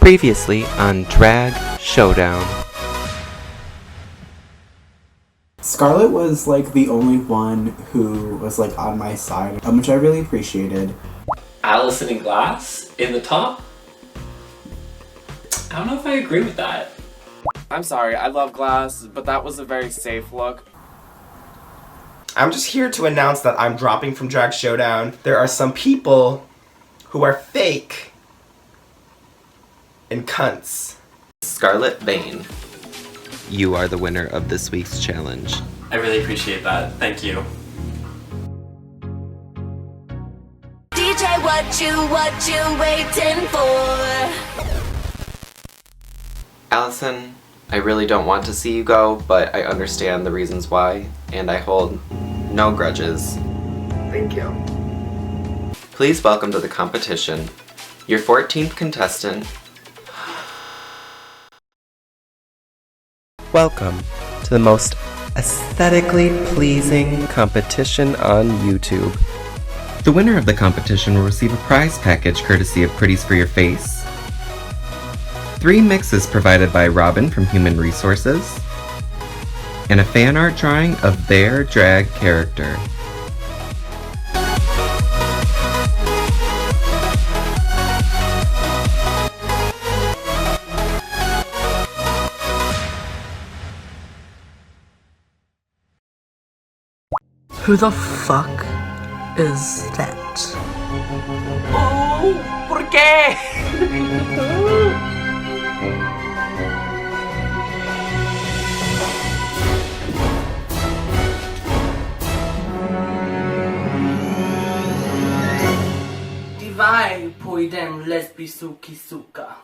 Previously on Drag Showdown. Skarlett was like the only one who was like on my side, which I really appreciated. Allison in Glass in the top? I don't know if I agree with that. I'm sorry, I love Glass, but that was a very safe look. I'm just here to announce that I'm dropping from Drag Showdown. There are some people who are fake and cunts. Skarlett Vain, you are the winner of this week's challenge. I really appreciate that. Thank you. DJ, what you waiting for? Allison, I really don't want to see you go, but I understand the reasons why, and I hold no grudges. Thank you. Please welcome to the competition, your 14th contestant. Welcome to the most aesthetically pleasing competition on YouTube. The winner of the competition will receive a prize package courtesy of Pretties For Your Face, 3 mixes provided by Robin from Human Resources, and a fan art drawing of their drag character. Who the fuck is that? Oh, ¿por qué? Divai pójdę lesbisuki suka.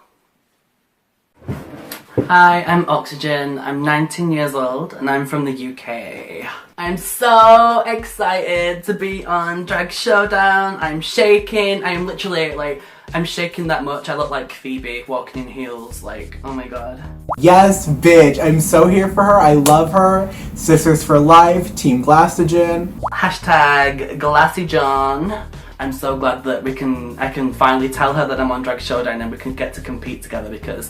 Hi, I'm Oxygen. I'm 19 years old and I'm from the UK. I'm so excited to be on Drag Showdown. I'm shaking. I'm literally I'm shaking that much. I look like Phoebe walking in heels. Like, oh my god. Yes, bitch. I'm so here for her. I love her. Sisters for life. Team Glassogen. Hashtag Glassy John. I'm so glad that I can finally tell her that I'm on Drag Showdown and we can get to compete together because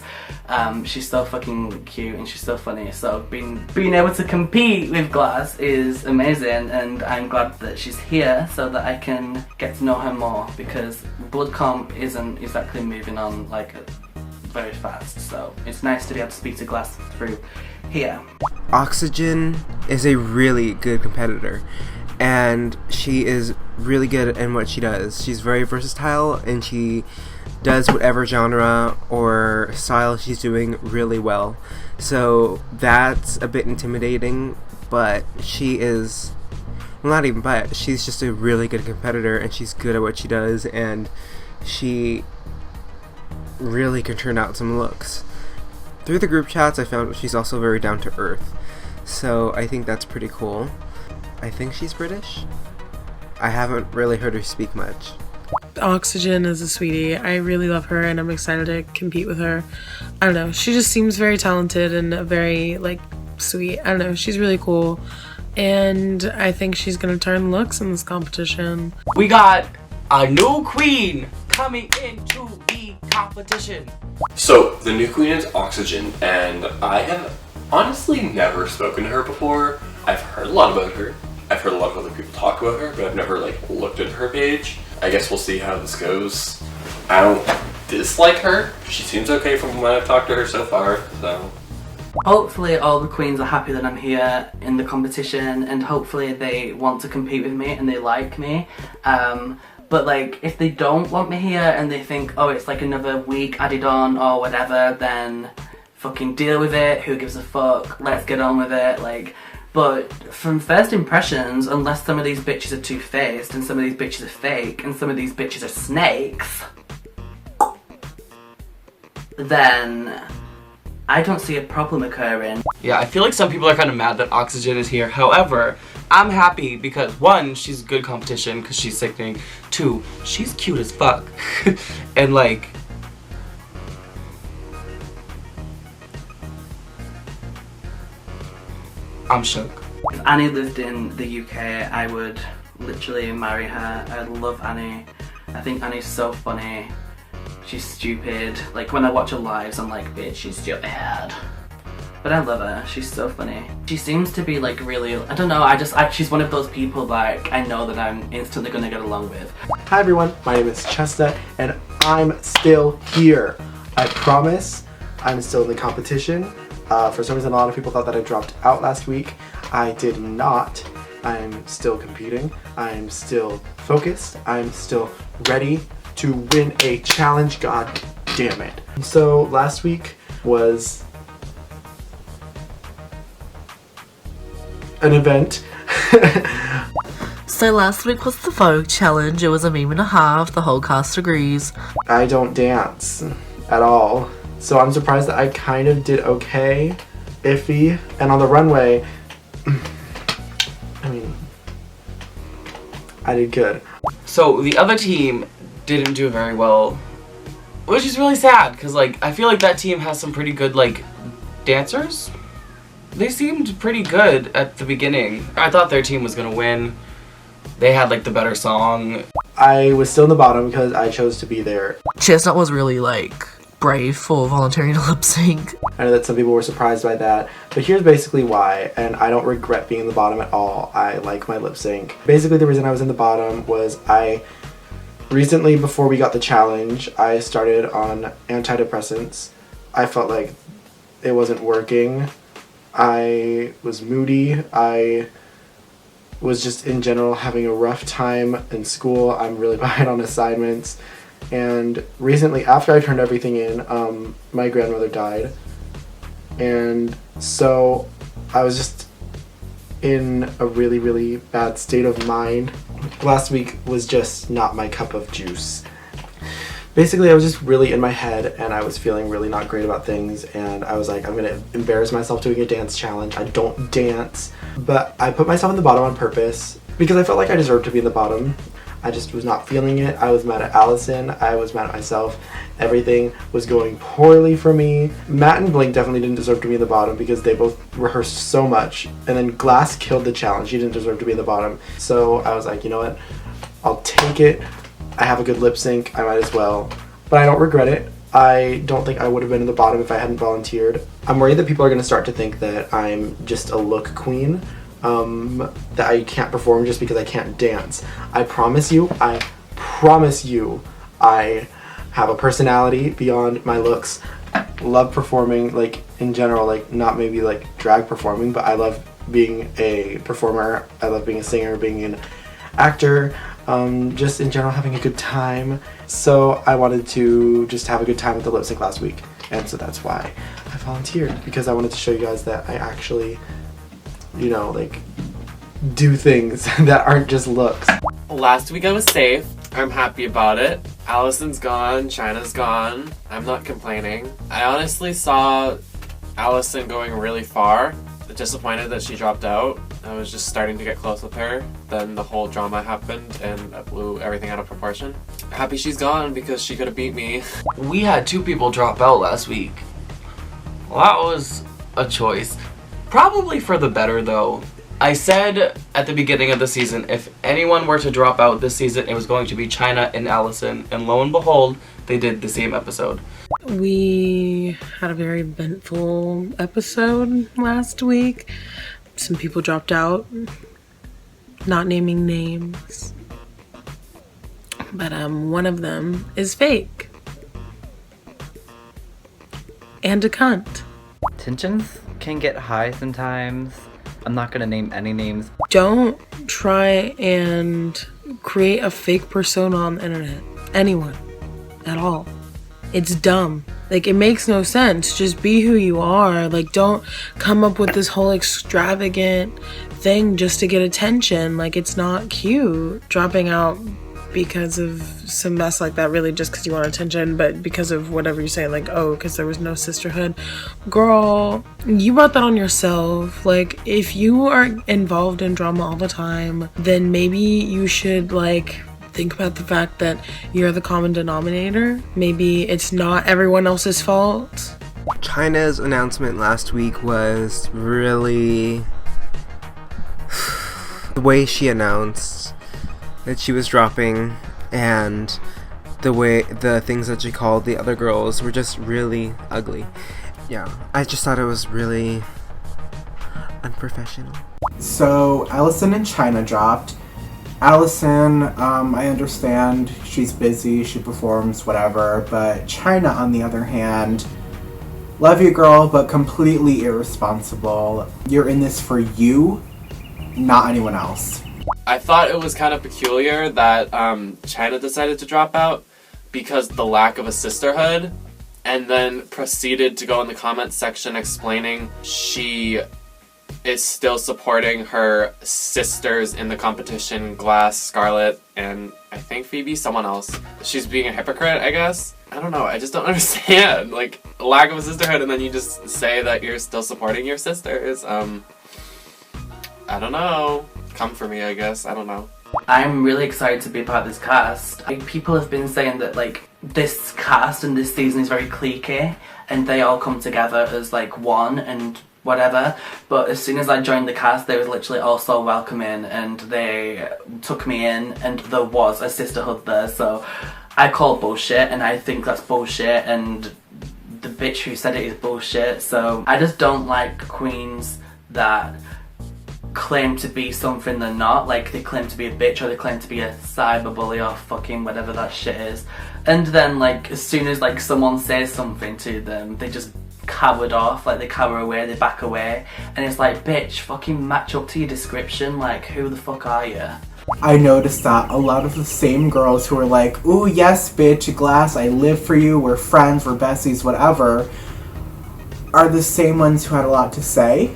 she's so fucking cute and she's so funny. So being able to compete with Glass is amazing, and I'm glad that she's here so that I can get to know her more because Blood Comp isn't exactly moving on very fast. So it's nice to be able to speak to Glass through here. Oxygen is a really good competitor, and she is really good in what she does. She's very versatile and she does whatever genre or style she's doing really well. So that's a bit intimidating, but she is, well, not even but, she's just a really good competitor and she's good at what she does, and she really can turn out some looks. Through the group chats I found she's also very down to earth, so I think that's pretty cool. I think she's British. I haven't really heard her speak much. Oxygen is a sweetie. I really love her and I'm excited to compete with her. I don't know, she just seems very talented and very sweet. I don't know, she's really cool and I think she's gonna turn looks in this competition. We got a new queen coming into the competition. So the new queen is Oxygen, and I have honestly never spoken to her before. I've heard a lot about her. I've heard a lot of other people talk about her, but I've never looked at her page. I guess we'll see how this goes. I don't dislike her. She seems okay from when I've talked to her so far, so. Hopefully all the queens are happy that I'm here in the competition, and hopefully they want to compete with me and they like me. But if they don't want me here and they think, oh, it's another week added on or whatever, then fucking deal with it. Who gives a fuck? Let's get on with it. But from first impressions, unless some of these bitches are two-faced and some of these bitches are fake and some of these bitches are snakes, then I don't see a problem occurring. Yeah, I feel like some people are kind of mad that Oxygen is here. However, I'm happy because 1, she's good competition because she's sickening. 2, she's cute as fuck. And I'm shook. If Annie lived in the UK, I would literally marry her. I love Annie. I think Annie's so funny. She's stupid. Like, when I watch her lives, I'm like, bitch, she's stupid. But I love her. She's so funny. She seems to be like really, I don't know, she's one of those people like I know that I'm instantly gonna get along with. Hi everyone, my name is Chestnut and I'm still here. I promise I'm still in the competition. For some reason a lot of people thought that I dropped out last week. I did not. I'm still competing. I'm still focused. I'm still ready to win a challenge, god damn it. So last week was an event. So last week was the Vogue challenge. It was a meme and a half. The whole cast agrees. I don't dance at all. So I'm surprised that I kind of did okay, iffy, and on the runway, I mean, I did good. So the other team didn't do very well, which is really sad because like I feel like that team has some pretty good like dancers. They seemed pretty good at the beginning. I thought their team was gonna win. They had like the better song. I was still in the bottom because I chose to be there. Chestnut was really like brave for volunteering to lip sync. I know that some people were surprised by that, but here's basically why, and I don't regret being in the bottom at all. I like my lip sync. Basically the reason I was in the bottom was recently before we got the challenge, I started on antidepressants. I felt like it wasn't working. I was moody. I was just in general having a rough time in school. I'm really behind on assignments. And recently, after I turned everything in, my grandmother died. And so I was just in a really, really bad state of mind. Last week was just not my cup of juice. Basically, I was just really in my head and I was feeling really not great about things, and I was like, I'm gonna embarrass myself doing a dance challenge. I don't dance. But I put myself in the bottom on purpose because I felt like I deserved to be in the bottom. I just was not feeling it. I was mad at Allison. I was mad at myself. Everything was going poorly for me. Matt and Blink definitely didn't deserve to be in the bottom because they both rehearsed so much. And then Glass killed the challenge. She didn't deserve to be in the bottom. So I was like, you know what? I'll take it. I have a good lip sync. I might as well. But I don't regret it. I don't think I would have been in the bottom if I hadn't volunteered. I'm worried that people are going to start to think that I'm just a look queen. That I can't perform just because I can't dance. I promise you, I have a personality beyond my looks. Love performing, like, in general, like, not maybe, like, drag performing, but I love being a performer. I love being a singer, being an actor, just in general having a good time. So I wanted to just have a good time with the lip sync last week. And so that's why I volunteered, because I wanted to show you guys that I actually, you know, like, do things that aren't just looks. Last week I was safe. I'm happy about it. Allison's gone, China's gone. I'm not complaining. I honestly saw Allison going really far. Disappointed that she dropped out. I was just starting to get close with her. Then the whole drama happened and it blew everything out of proportion. Happy she's gone because she could have beat me. We had 2 people drop out last week. Well, that was a choice. Probably for the better though. I said at the beginning of the season, if anyone were to drop out this season, it was going to be China and Allison, and lo and behold, they did the same episode. We had a very eventful episode last week. Some people dropped out, not naming names, but one of them is fake and a cunt. Tensions can get high sometimes. I'm not gonna name any names. Don't try and create a fake persona on the internet. Anyone. At all. It's dumb. Like, it makes no sense. Just be who you are. Like, don't come up with this whole extravagant thing just to get attention. Like, it's not cute. Dropping out because of some mess like that, really just because you want attention, but because of whatever you say, like, oh, because there was no sisterhood. Girl, you brought that on yourself. Like, if you are involved in drama all the time, then maybe you should, like, think about the fact that you're the common denominator. Maybe it's not everyone else's fault. China's announcement last week was really... the way she announced that she was dropping and the things that she called the other girls were just really ugly. Yeah, I just thought it was really unprofessional. So Allison and China dropped. Allison, I understand she's busy, she performs, whatever, but China, on the other hand, love you, girl, but completely irresponsible. You're in this for you, not anyone else. I thought it was kind of peculiar that China decided to drop out because the lack of a sisterhood, and then proceeded to go in the comments section explaining she is still supporting her sisters in the competition, Glass, Skarlett, and I think Phoebe, someone else. She's being a hypocrite, I guess. I don't know, I just don't understand. Like, lack of a sisterhood, and then you just say that you're still supporting your sisters. I don't know. Come for me, I guess. I don't know. I'm really excited to be a part of this cast. Like, people have been saying that, like, this cast and this season is very cliquey, and they all come together as, like, one and whatever, but as soon as I joined the cast, they were literally all so welcoming, and they took me in, and there was a sisterhood there, so I call bullshit, and I think that's bullshit, and the bitch who said it is bullshit, so I just don't like queens that claim to be something they're not. Like, they claim to be a bitch, or they claim to be a cyberbully, or fucking whatever that shit is, and then, like, as soon as, like, someone says something to them, they just cowered off, like, they cower away, they back away, and it's like, bitch, fucking match up to your description, like, who the fuck are you? I noticed that a lot of the same girls who were like, ooh, yes, bitch, Glass, I live for you, we're friends, we're besties, whatever, are the same ones who had a lot to say.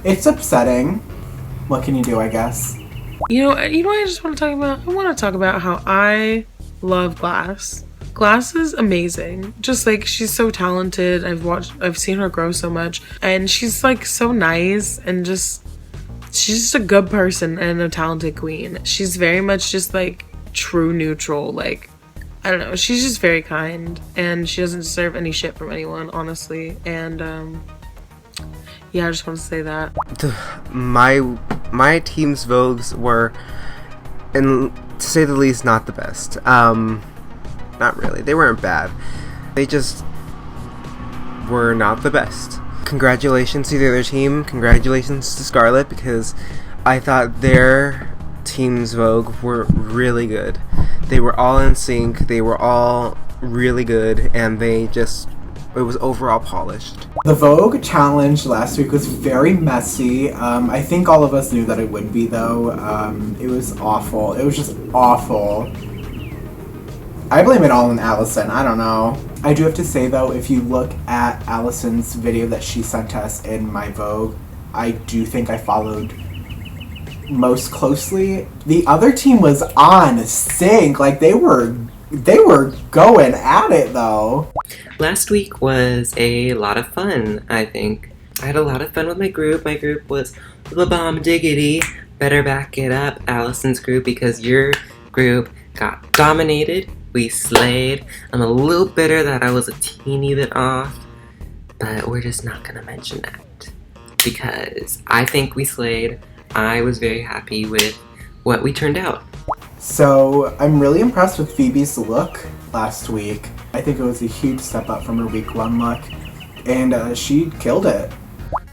It's upsetting. What can you do, I guess? You know what I just want to talk about? I want to talk about how I love Glass. Glass is amazing. Just, like, she's so talented. I've seen her grow so much, and she's, like, so nice, and she's just a good person and a talented queen. She's very much just, like, true neutral. Like, I don't know, she's just very kind, and she doesn't deserve any shit from anyone, honestly. And yeah, I just want to say that my team's vogues were, and to say the least, not the best. Not really. They weren't bad. They just were not the best. Congratulations to the other team. Congratulations to Skarlett, because I thought their team's Vogue were really good. They were all in sync. They were all really good, and it was overall polished. The Vogue challenge last week was very messy. I think all of us knew that it would be, though. It was awful. It was just awful. I blame it all on Allison. I don't know. I do have to say, though, if you look at Allison's video that she sent us in my Vogue, I do think I followed most closely. The other team was on sync. Like, they were going at it, though. Last week was a lot of fun, I think. I had a lot of fun with my group. My group was the bomb diggity. Better back it up, Allison's group, because your group got dominated. We slayed. I'm a little bitter that I was a teeny bit off, but we're just not gonna mention that because I think we slayed. I was very happy with what we turned out. So I'm really impressed with Phoebe's look last week. I think it was a huge step up from her week 1 look, and she killed it.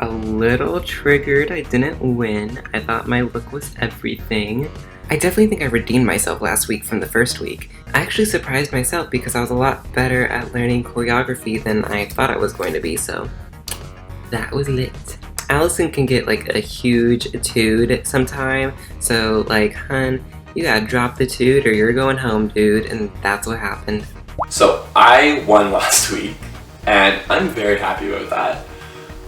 A little triggered I didn't win. I thought my look was everything. I definitely think I redeemed myself last week from the first week. I actually surprised myself because I was a lot better at learning choreography than I thought I was going to be, so that was lit. Allison can get like a huge toot sometime, so like, hun, you gotta drop the toot or you're going home, dude, and that's what happened. So I won last week, and I'm very happy about that.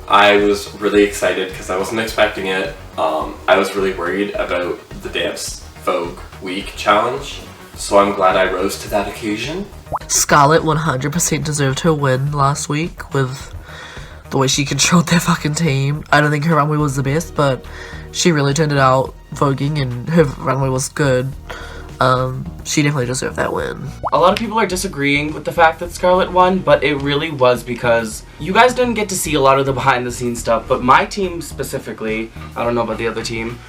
I was really excited because I wasn't expecting it. I was really worried about the Dance Vogue Week challenge, so I'm glad I rose to that occasion. Skarlett 100% deserved her win last week with the way she controlled their fucking team. I don't think her runway was the best, but she really turned it out voguing, and her runway was good. She definitely deserved that win. A lot of people are disagreeing with the fact that Skarlett won, but it really was because you guys didn't get to see a lot of the behind the scenes stuff, but my team specifically, I don't know about the other team,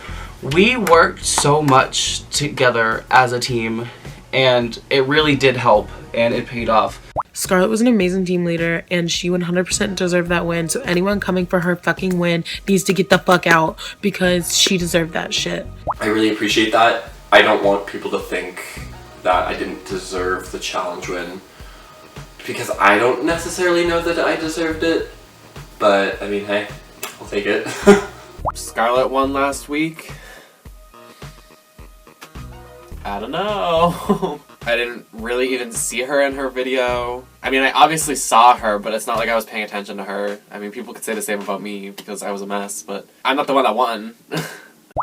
We worked so much together as a team, and it really did help, and it paid off. Skarlett was an amazing team leader, and she 100% deserved that win. So anyone coming for her fucking win needs to get the fuck out, because she deserved that shit. I really appreciate that. I don't want people to think that I didn't deserve the challenge win, because I don't necessarily know that I deserved it. But, I mean, hey, I'll take it. Skarlett won last week. I don't know. I didn't really even see her in her video. I mean, I obviously saw her, but it's not like I was paying attention to her. I mean, people could say the same about me because I was a mess, but I'm not the one that won.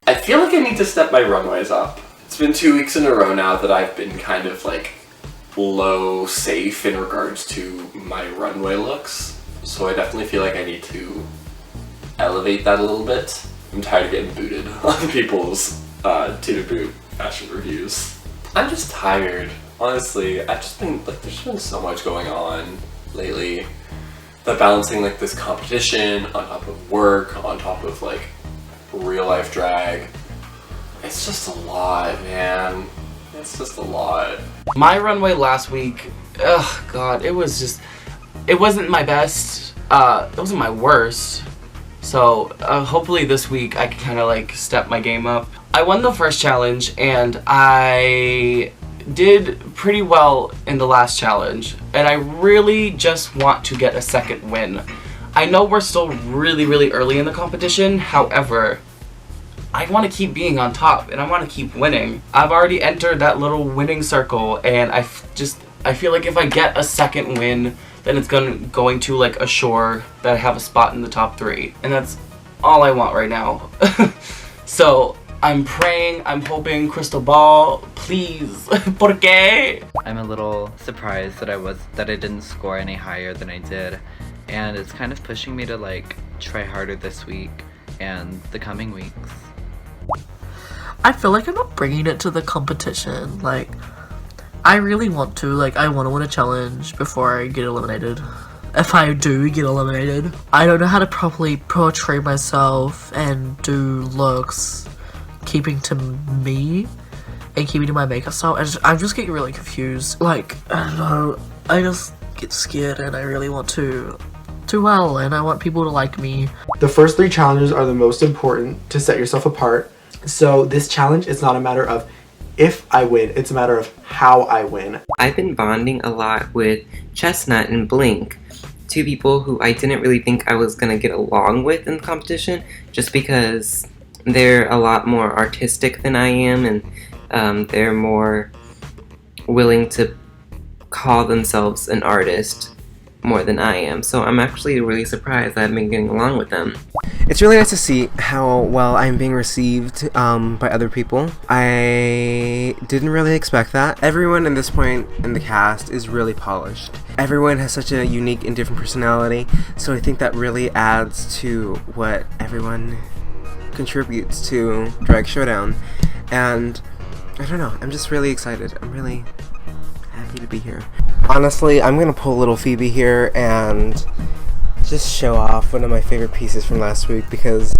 I feel like I need to step my runways up. It's been 2 weeks in a row now that I've been kind of like low safe in regards to my runway looks. So I definitely feel like I need to elevate that a little bit. I'm tired of getting booted on people's to boot fashion reviews. I'm just tired. Honestly, I've just been like, there's been so much going on lately. That balancing like this competition on top of work, on top of like real life drag. It's just a lot, man. It's just a lot. My runway last week, oh god, it wasn't my best. It wasn't my worst. So hopefully this week I can kind of like step my game up. I won the first challenge and I did pretty well in the last challenge, and I really just want to get a second win. I know we're still really early in the competition, however, I want to keep being on top and I want to keep winning. I've already entered that little winning circle, and I feel like if I get a second win, then it's going to like assure that I have a spot in the top 3, and that's all I want right now. So I'm praying, I'm hoping, crystal ball, please, porque? I'm a little surprised that I didn't score any higher than I did, and it's kind of pushing me to like try harder this week and the coming weeks. I feel like I'm not bringing it to the competition. Like, I really want to. Like, I want to win a challenge before I get eliminated. If I do get eliminated, I don't know how to properly portray myself and do looks keeping to me and keeping to my makeup style. I'm just getting really confused. Like, I don't know. I just get scared, and I really want to do well, and I want people to like me. The first 3 challenges are the most important to set yourself apart. So this challenge is not a matter of if I win, it's a matter of how I win. I've been bonding a lot with Chestnut and Blink, 2 people who I didn't really think I was gonna get along with in the competition, just because they're a lot more artistic than I am, and they're more willing to call themselves an artist more than I am. So I'm actually really surprised that I've been getting along with them. It's really nice to see how well I'm being received by other people. I didn't really expect that. Everyone at this point in the cast is really polished. Everyone has such a unique and different personality, so I think that really adds to what everyone contributes to Drag Showdown. And I don't know, I'm just really excited. I'm really happy to be here. Honestly, I'm gonna pull little Phoebe here and just show off one of my favorite pieces from last week, because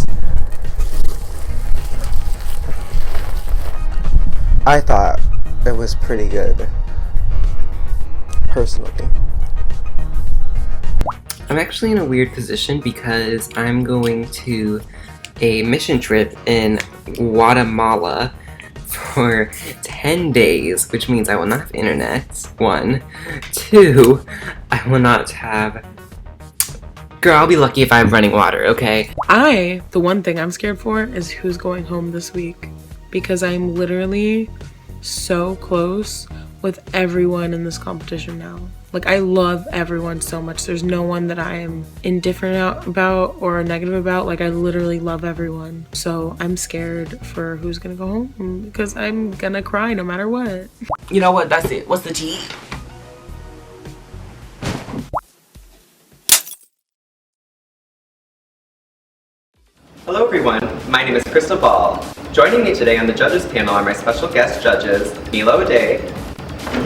I thought it was pretty good, personally. I'm actually in a weird position because I'm going to a mission trip in Guatemala for 10 days, which means I will not have internet, 1. 2, I will not have... Girl, I'll be lucky if I have running water, okay? The one thing I'm scared for is who's going home this week, because I'm literally so close with everyone in this competition now. Like, I love everyone so much. There's no one that I am indifferent about or negative about. Like, I literally love everyone. So I'm scared for who's gonna go home, because I'm gonna cry no matter what. You know what? That's it. What's the tea? Hello everyone, my name is Crystal Ball. Joining me today on the judges panel are my special guest judges, Mila O'Day.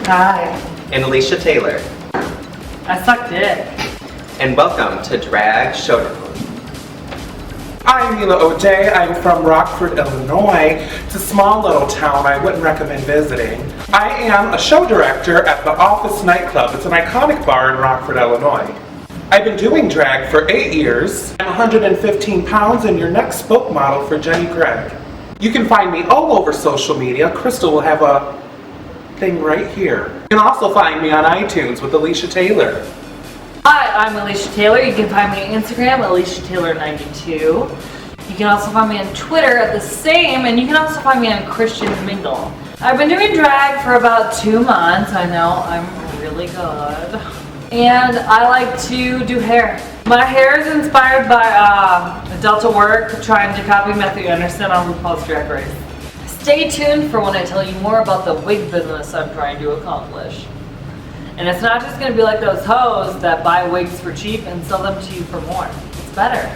Hi. And Alecia Taylor. I sucked it. And welcome to Drag Showdown. I'm Mila O'Day. I'm from Rockford, Illinois. It's a small little town I wouldn't recommend visiting. I am a show director at the Office nightclub. It's an iconic bar in Rockford, Illinois. I've been doing drag for 8 years. I'm 115 pounds and your next spokesmodel for Jenny Craig. You can find me all over social media. Crystal will have a thing right here. You can also find me on iTunes with Alecia Taylor. Hi, I'm Alecia Taylor. You can find me on Instagram, AleciaTaylor92. You can also find me on Twitter at the same, and you can also find me on Christian Mingle. I've been doing drag for about 2 months. I know, I'm really good. And I like to do hair. My hair is inspired by Delta Work trying to copy Matthew Anderson on RuPaul's Drag Race. Stay tuned for when I tell you more about the wig business I'm trying to accomplish. And it's not just going to be like those hoes that buy wigs for cheap and sell them to you for more. It's better.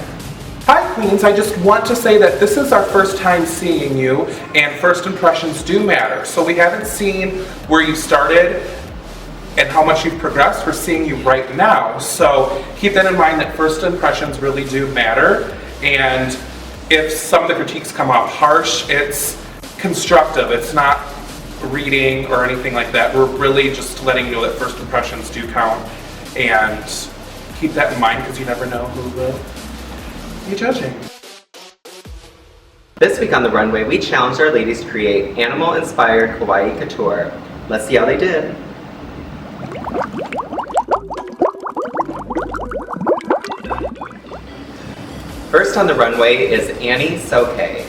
Hi Queens, I just want to say that this is our first time seeing you and first impressions do matter. So we haven't seen where you started and how much you've progressed. We're seeing you right now. So keep that in mind that first impressions really do matter. And if some of the critiques come off harsh, it's constructive. It's not reading or anything like that. We're really just letting you know that first impressions do count, and keep that in mind because you never know who will be judging. This week on the runway, we challenged our ladies to create animal-inspired kawaii couture. Let's see how they did. First on the runway is Annie Sokae.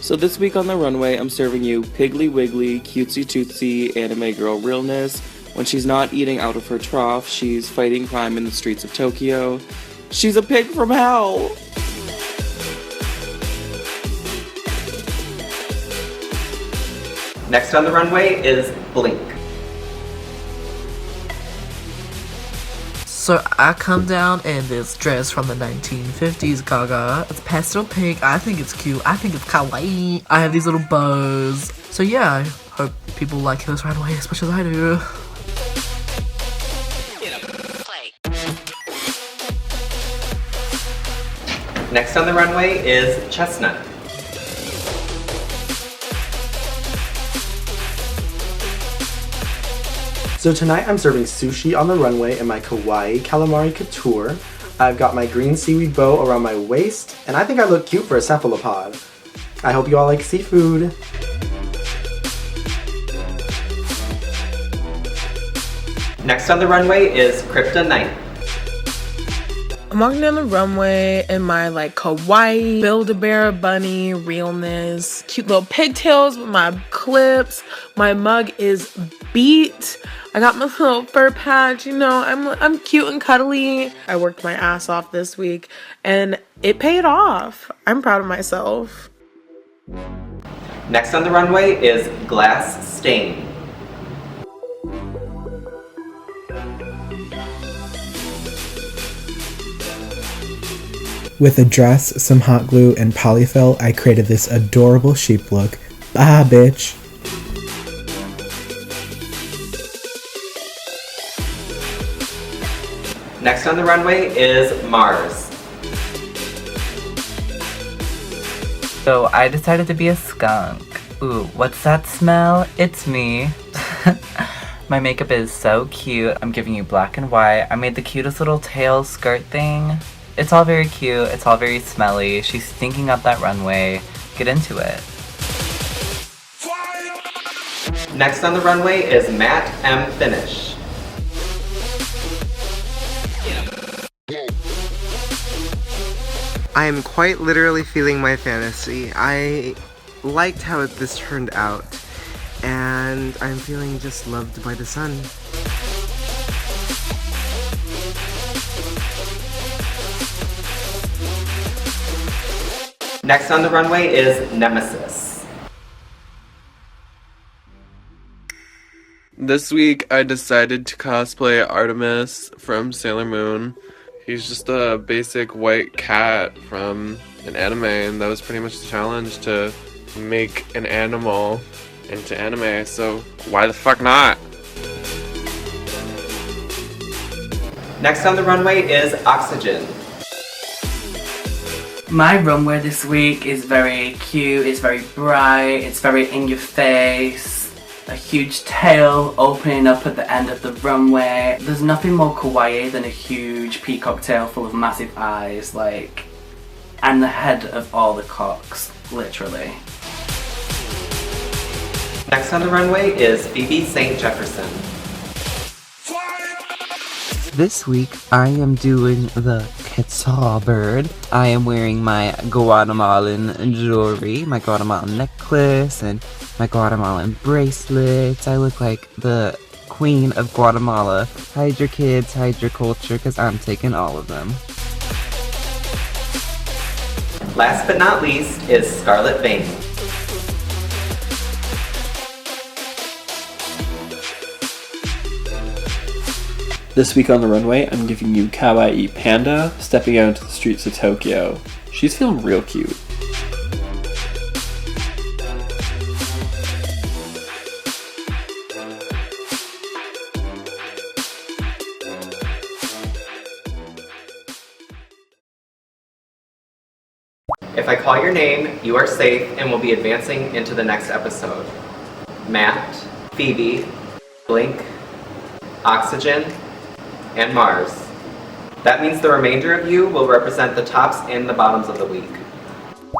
So this week on the runway, I'm serving you Piggly Wiggly, cutesy tootsy anime girl realness. When she's not eating out of her trough, she's fighting crime in the streets of Tokyo. She's a pig from hell! Next on the runway is Blink. So I come down in this dress from the 1950s, Gaga. It's pastel pink. I think it's cute. I think it's kawaii. I have these little bows. So yeah, I hope people like this right away as much as I do. Next on the runway is Chestnut. So tonight I'm serving sushi on the runway in my kawaii calamari couture. I've got my green seaweed bow around my waist, and I think I look cute for a cephalopod. I hope you all like seafood. Next on the runway is Crypta Night. I'm walking down the runway in my like kawaii Build-A-Bear bunny realness, cute little pigtails with my clips. My mug is beat. I got my little fur patch, you know, I'm cute and cuddly. I worked my ass off this week and it paid off. I'm proud of myself. Next on the runway is Glass Staine. With a dress, some hot glue, and polyfill, I created this adorable sheep look. Bye, bitch. Next on the runway is Mars. So I decided to be a skunk. Ooh, what's that smell? It's me. My makeup is so cute. I'm giving you black and white. I made the cutest little tail skirt thing. It's all very cute. It's all very smelly. She's stinking up that runway. Get into it. Next on the runway is Matt M. Finnish. I am quite literally feeling my fantasy. I liked how this turned out, and I'm feeling just loved by the sun. Next on the runway is Nemesis. This week, I decided to cosplay Artemis from Sailor Moon. He's just a basic white cat from an anime, and that was pretty much the challenge, to make an animal into anime, so why the fuck not? Next on the runway is Oxygen. My runway this week is very cute, it's very bright, it's very in your face. A huge tail opening up at the end of the runway. There's nothing more kawaii than a huge peacock tail full of massive eyes, like, and the head of all the cocks, literally. Next on the runway is Phoebe St. Jefferson. This week, I am doing the Quetzal bird. I am wearing my Guatemalan jewelry, my Guatemalan necklace, and my Guatemalan bracelets. I look like the queen of Guatemala. Hide your kids, hide your culture, because I'm taking all of them. Last but not least is Skarlett Vain. This week on the runway, I'm giving you Kawaii Panda stepping out into the streets of Tokyo. She's feeling real cute. If I call your name, you are safe and will be advancing into the next episode. Matt, Phoebe, Blink, Oxygen, and Mars. That means the remainder of you will represent the tops and the bottoms of the week.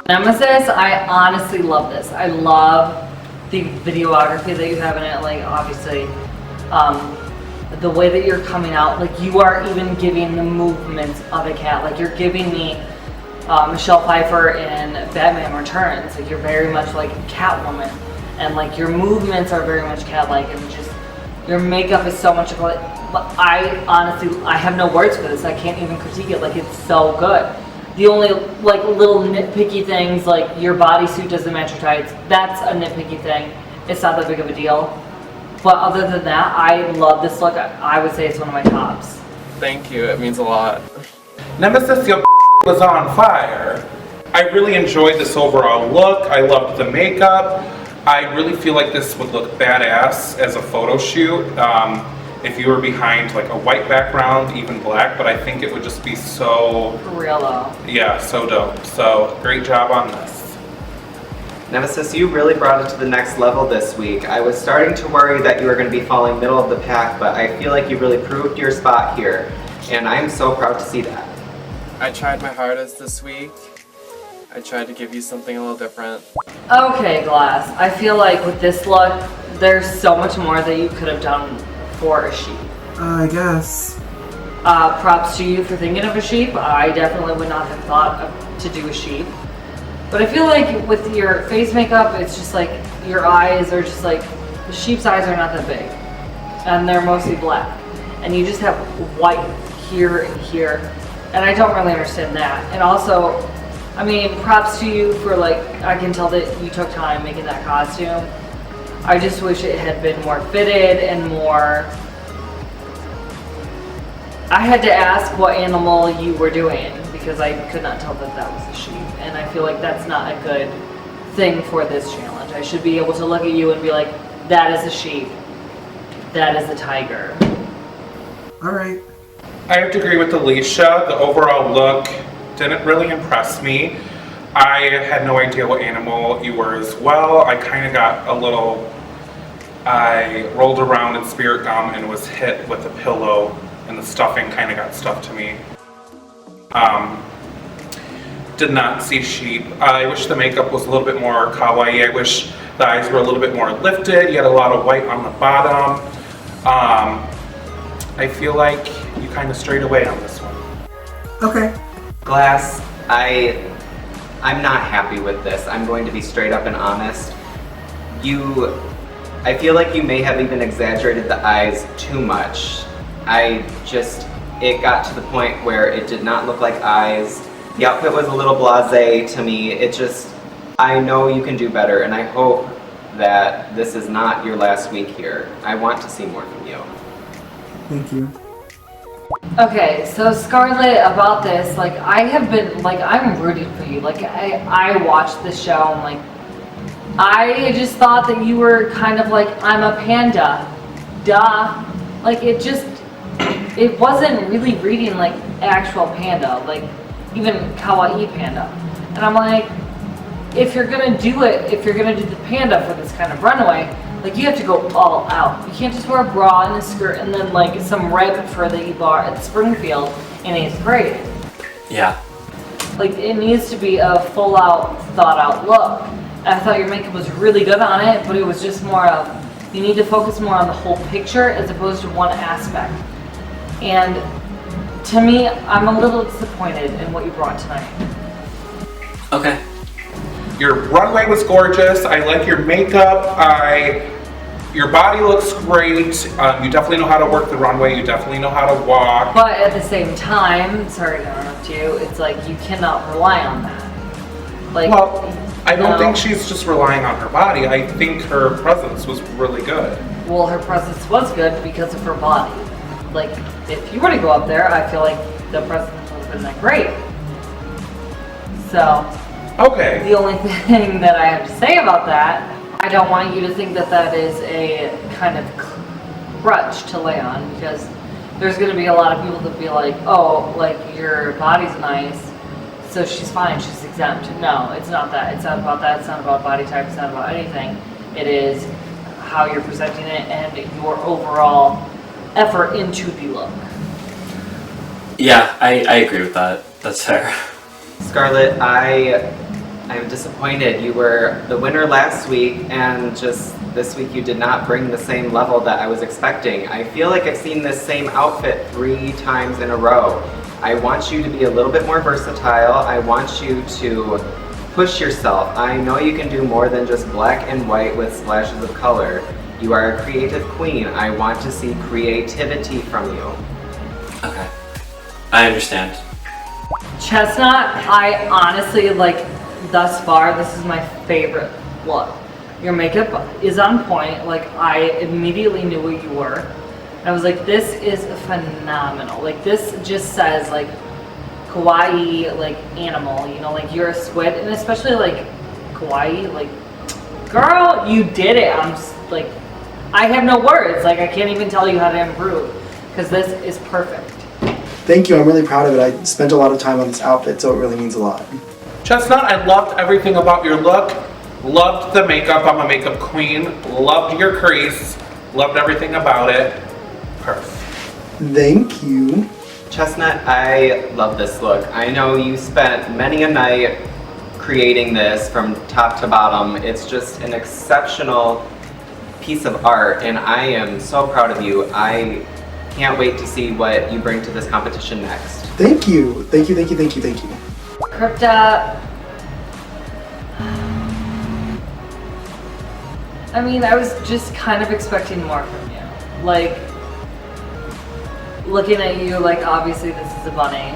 Nemesis, I honestly love this. I love the videography that you have in it, like obviously the way that you're coming out, like you are even giving the movements of a cat, like you're giving me Michelle Pfeiffer in Batman Returns, like you're very much like Catwoman, and like your movements are very much cat-like, and just your makeup is so much like, I honestly, I have no words for this. I can't even critique it. Like, it's so good. The only, like, little nitpicky things, like, your bodysuit doesn't match your tights. That's a nitpicky thing. It's not that big of a deal. But other than that, I love this look. I would say it's one of my tops. Thank you. It means a lot. Nemesis, your was on fire. I really enjoyed this overall look. I loved the makeup. I really feel like this would look badass as a photo shoot. If you were behind like a white background, even black, but I think it would just be so... For real though. Yeah, so dope. So, great job on this. Nemesis, you really brought it to the next level this week. I was starting to worry that you were going to be falling middle of the pack, but I feel like you really proved your spot here, and I am so proud to see that. I tried my hardest this week. I tried to give you something a little different. Okay, Glass. I feel like with this look, there's so much more that you could have done for a sheep. I guess. Props to you for thinking of a sheep. I definitely would not have thought to do a sheep. But I feel like with your face makeup, it's just like your eyes are just like, the sheep's eyes are not that big. And they're mostly black. And you just have white here and here. And I don't really understand that. And also, I mean, props to you for like, I can tell that you took time making that costume. I just wish it had been more fitted and more... I had to ask what animal you were doing because I could not tell that that was a sheep. And I feel like that's not a good thing for this challenge. I should be able to look at you and be like, that is a sheep. That is a tiger. Alright. I have to agree with Alecia. The overall look didn't really impress me. I had no idea what animal you were as well. I kind of got a little... I rolled around in spirit gum and was hit with a pillow, and the stuffing kind of got stuck to me. Did not see sheep. I wish the makeup was a little bit more kawaii. I wish the eyes were a little bit more lifted. You had a lot of white on the bottom. I feel like you kind of strayed away on this one. Okay. Glass, I'm not happy with this. I'm going to be straight up and honest. I feel like you may have even exaggerated the eyes too much. It got to the point where it did not look like eyes. The outfit was a little blasé to me. I know you can do better, and I hope that this is not your last week here. I want to see more from you. Thank you. Okay, so Scarlett, about this, like, I have been, like, I'm rooting for you. Like, I watched this show, and, like, I just thought that you were kind of like, I'm a panda. Duh. Like, it just, it wasn't really reading like actual panda, like even Kawaii panda. And I'm like, if you're gonna do it, if you're gonna do the panda for this kind of runway, like you have to go all out. You can't just wear a bra and a skirt and then like some red for the bar at Springfield in 8th grade. Yeah. Like it needs to be a full out, thought out look. I thought your makeup was really good on it, but it was just more of, you need to focus more on the whole picture as opposed to one aspect. And to me, I'm a little disappointed in what you brought tonight. Okay. Your runway was gorgeous. I like your makeup. Your body looks great. You definitely know how to work the runway. You definitely know how to walk. But at the same time, sorry to interrupt you, it's like you cannot rely on that. Like, well, I don't think she's just relying on her body. I think her presence was really good. Well, her presence was good because of her body. Like, if you were to go up there, I feel like the presence would have been that great. So, okay. The only thing that I have to say about that, I don't want you to think that that is a kind of crutch to lay on, because there's going to be a lot of people that be like, oh, like your body's nice, so she's fine, she's exempt. No, it's not that. It's not about that. It's not about body type. It's not about anything. It is how you're presenting it and your overall effort into the look. Yeah, I agree with that. That's fair. Skarlett, I'm disappointed. You were the winner last week, and just this week you did not bring the same level that I was expecting. I feel like I've seen this same outfit 3 times in a row. I want you to be a little bit more versatile. I want you to push yourself. I know you can do more than just black and white with splashes of color. You are a creative queen. I want to see creativity from you. Okay. I understand. Chestnut, I honestly, like, thus far, this is my favorite look. Your makeup is on point. Like, I immediately knew what you were. I was like, this is phenomenal. Like, this just says, like, kawaii, like, animal, you know, like, you're a squid, and especially, like, kawaii, like, girl, you did it. I'm just, like, I have no words. Like, I can't even tell you how to improve, because this is perfect. Thank you, I'm really proud of it. I spent a lot of time on this outfit, so it really means a lot. Chestnut, I loved everything about your look. Loved the makeup. I'm a makeup queen. Loved your crease. Loved everything about it. Perfect. Thank you. Chestnut, I love this look. I know you spent many a night creating this from top to bottom. It's just an exceptional piece of art, and I am so proud of you. I can't wait to see what you bring to this competition next. Thank you. Thank you, thank you, thank you, thank you. Crypta, I mean, I was just kind of expecting more from you. Like, looking at you, like, obviously this is a bunny.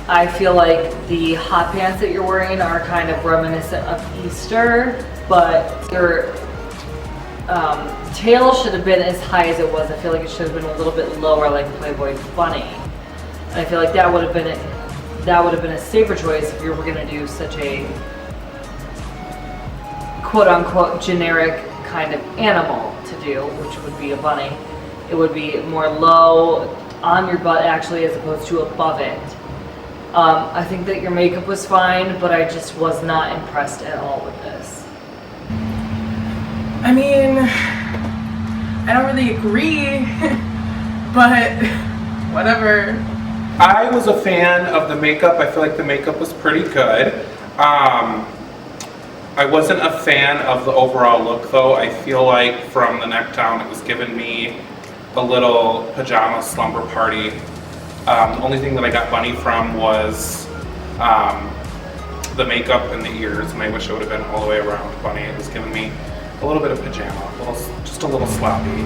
I feel like the hot pants that you're wearing are kind of reminiscent of Easter, but your tail should have been as high as it was. I feel like it should have been a little bit lower, like Playboy Bunny. And I feel like that would have been a safer choice if you were gonna do such a quote-unquote generic kind of animal to do, which would be a bunny. It would be more low on your butt actually, as opposed to above it. I think that your makeup was fine, but I just was not impressed at all with this. I mean, I don't really agree, but whatever. I was a fan of the makeup. I feel like the makeup was pretty good. I wasn't a fan of the overall look though. I feel like from the neck down it was giving me a little pajama slumber party. The only thing that I got bunny from was the makeup and the ears, and I wish it would have been all the way around bunny. It was giving me a little bit of pajama, just a little sloppy.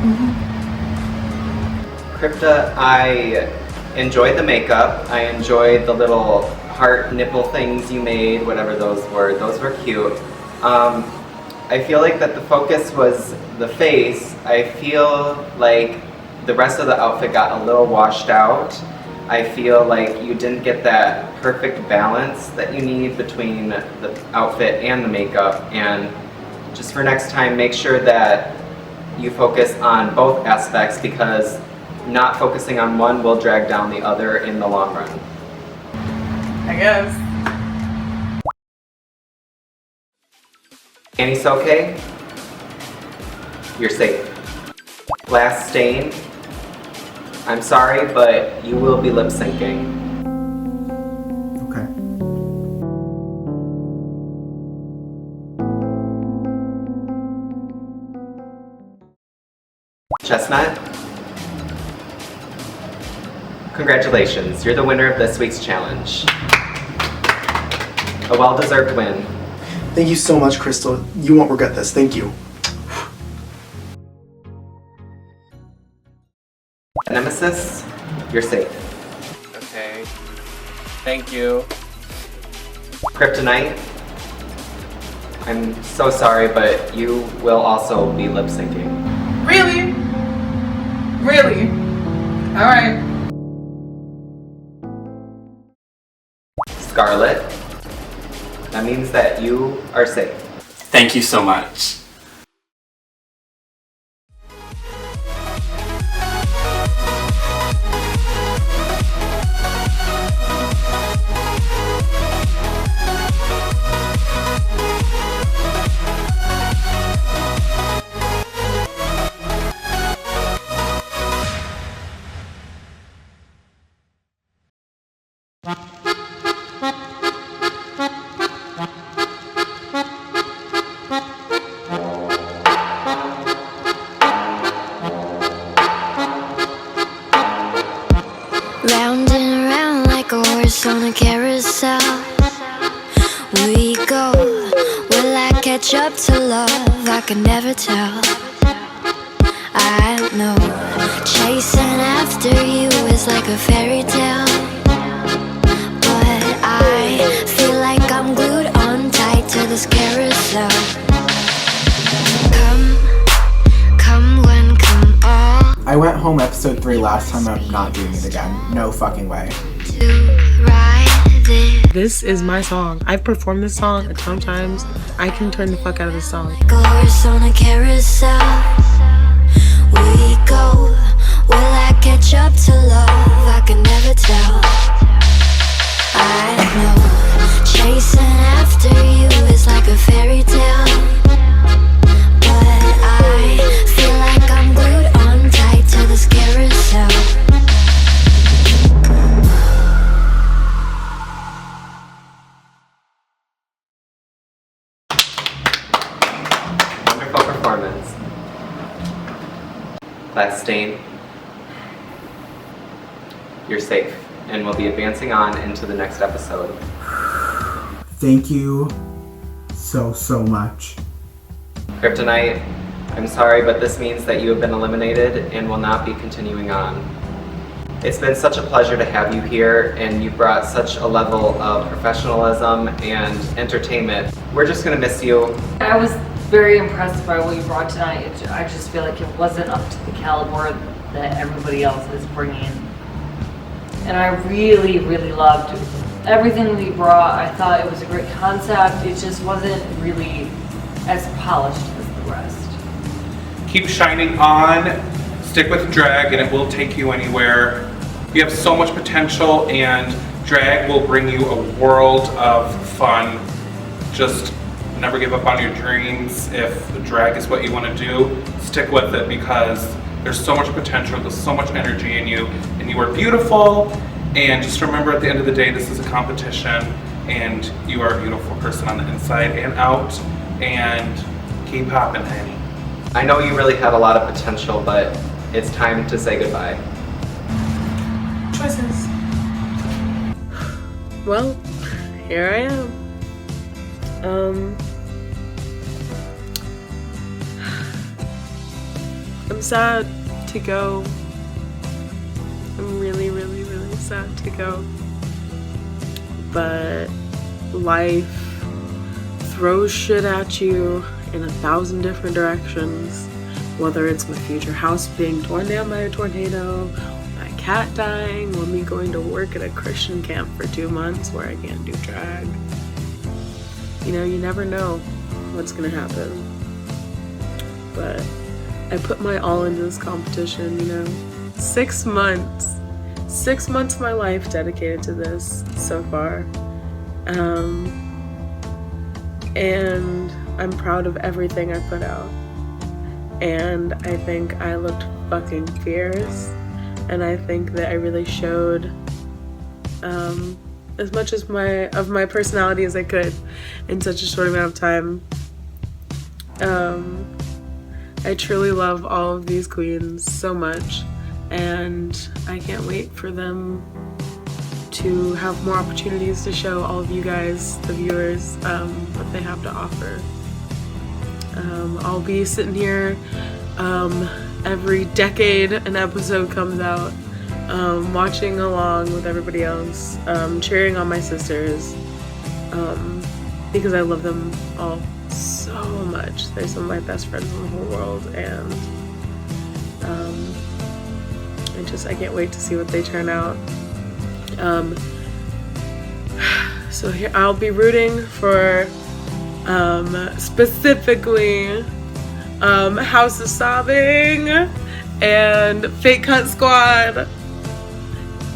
Crypta, I enjoyed the makeup. I enjoyed the little heart nipple things you made, whatever those were. Those were cute. I feel like that the focus was the face. I feel like the rest of the outfit got a little washed out. I feel like you didn't get that perfect balance that you need between the outfit and the makeup, and just for next time, make sure that you focus on both aspects, because not focusing on one will drag down the other in the long run. I guess. Annie Sokae, you're safe. Last Staine, I'm sorry, but you will be lip syncing. Okay. Chestnut, congratulations, you're the winner of this week's challenge. A well-deserved win. Thank you so much, Crystal. You won't regret this. Thank you. Nemesis, you're safe. Okay. Thank you. Crypta Night, I'm so sorry, but you will also be lip syncing. Really? Really? Alright. Skarlett, that means that you are safe. Thank you so much. Round and round like a horse on a carousel. We go. Will I catch up to love? I can never tell. I know chasing after you is like a fairy tale, but I feel like I'm glued on tight to this carousel. Come when, come all. I went home episode 3 last time. I'm not doing it again. No fucking way. This is my song. I've performed this song a ton of times. I can turn the fuck out of this song. Like a horse on a carousel. We go. Will I catch up to love? I can never tell. I know chasing after you is like a fairy tale, but I feel like I'm glued on tight to this carousel. Wonderful performance. Last Staine, you're safe and will be advancing on into the next episode. Thank you so much. Crypta Night, I'm sorry, but this means that you have been eliminated and will not be continuing on. It's been such a pleasure to have you here, and you brought such a level of professionalism and entertainment. We're just gonna miss you. I was very impressed by what you brought tonight. I just feel like it wasn't up to the caliber that everybody else is bringing. And I really loved everything that you brought. I thought it was a great concept. It just wasn't really as polished as the rest. Keep shining on, stick with drag, and it will take you anywhere. You have so much potential, and drag will bring you a world of fun. Just never give up on your dreams. If drag is what you want to do, stick with it, because there's so much potential, there's so much energy in you, and you are beautiful. And just remember, at the end of the day, this is a competition, and you are a beautiful person on the inside and out, and keep hopping, honey. I know you really had a lot of potential, but it's time to say goodbye. Choices. Well, here I am. I'm sad to go. I'm really sad to go. But life throws shit at you in 1,000 different directions. Whether it's my future house being torn down by a tornado, my cat dying, or me going to work at a Christian camp for 2 months where I can't do drag. You know, you never know what's gonna happen. But I put my all into this competition, you know. 6 months. 6 months of my life dedicated to this so far. And I'm proud of everything I put out. And I think I looked fucking fierce. And I think that I really showed as much as my personality as I could in such a short amount of time. I truly love all of these queens so much, and I can't wait for them to have more opportunities to show all of you guys, the viewers, what they have to offer. I'll be sitting here every decade an episode comes out, watching along with everybody else, cheering on my sisters, because I love them all so much. They're some of my best friends in the whole world, and I can't wait to see what they turn out. So here I'll be rooting for specifically House of Sobbing and Fake Cunt Squad.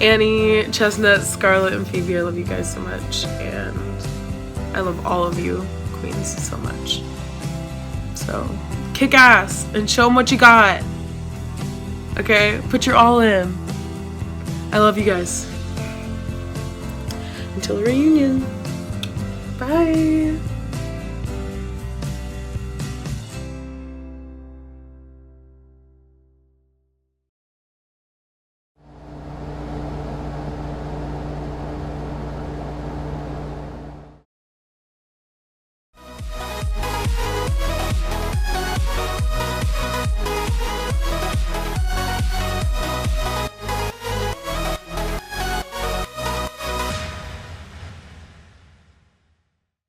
Annie, Chestnut, Skarlett, and Phoebe, I love you guys so much, and I love all of you queens so much. So kick ass and show them what you got. Okay, put your all in. I love you guys. Until the reunion. Bye.